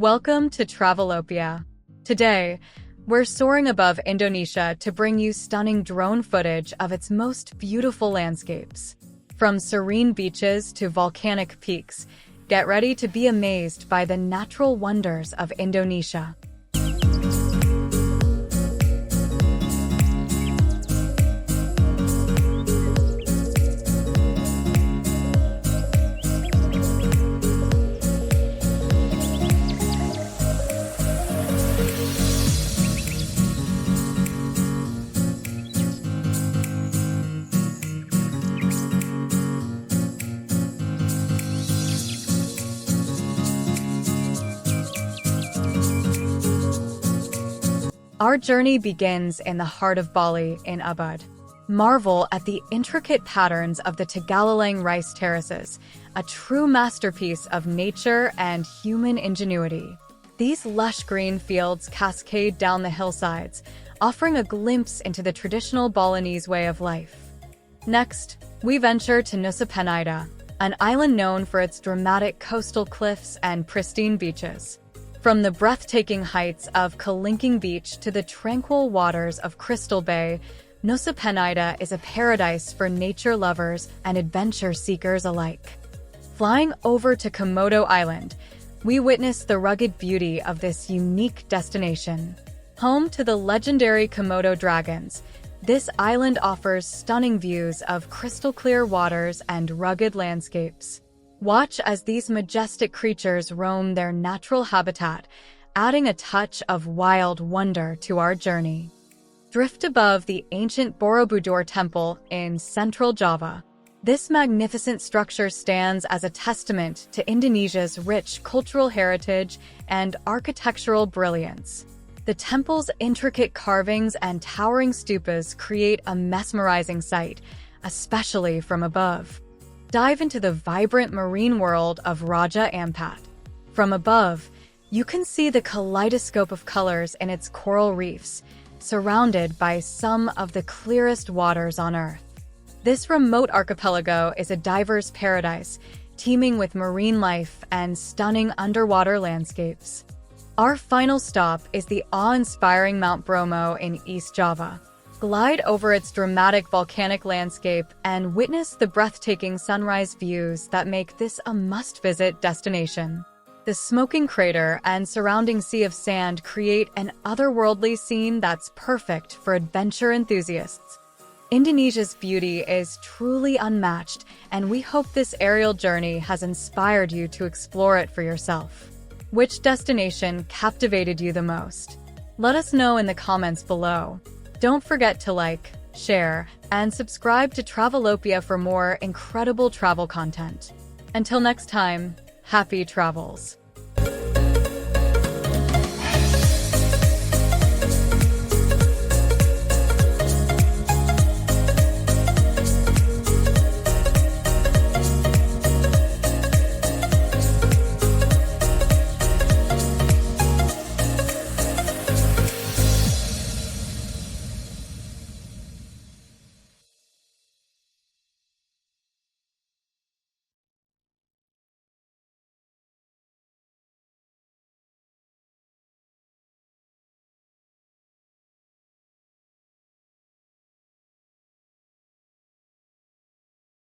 Welcome to Travelopia. Today, we're soaring above Indonesia to bring you stunning drone footage of its most beautiful landscapes. From serene beaches to volcanic peaks, get ready to be amazed by the natural wonders of Indonesia. Our journey begins in the heart of Bali in Ubud. Marvel at the intricate patterns of the Tegalalang rice terraces, a true masterpiece of nature and human ingenuity. These lush green fields cascade down the hillsides, offering a glimpse into the traditional Balinese way of life. Next, we venture to Nusa Penida, an island known for its dramatic coastal cliffs and pristine beaches. From the breathtaking heights of Kelingking Beach to the tranquil waters of Crystal Bay, Nusa Penida is a paradise for nature lovers and adventure seekers alike. Flying over to Komodo Island, we witness the rugged beauty of this unique destination. Home to the legendary Komodo dragons, this island offers stunning views of crystal-clear waters and rugged landscapes. Watch as these majestic creatures roam their natural habitat, adding a touch of wild wonder to our journey. Drift above the ancient Borobudur temple in central Java. This magnificent structure stands as a testament to Indonesia's rich cultural heritage and architectural brilliance. The temple's intricate carvings and towering stupas create a mesmerizing sight, especially from above. Dive into the vibrant marine world of Raja Ampat. From above, you can see the kaleidoscope of colors in its coral reefs, surrounded by some of the clearest waters on Earth. This remote archipelago is a diver's paradise, teeming with marine life and stunning underwater landscapes. Our final stop is the awe-inspiring Mount Bromo in East Java. Glide over its dramatic volcanic landscape and witness the breathtaking sunrise views that make this a must-visit destination. The smoking crater and surrounding sea of sand create an otherworldly scene that's perfect for adventure enthusiasts. Indonesia's beauty is truly unmatched, and we hope this aerial journey has inspired you to explore it for yourself. Which destination captivated you the most? Let us know in the comments below. Don't forget to like, share, and subscribe to Travelopia for more incredible travel content. Until next time, happy travels!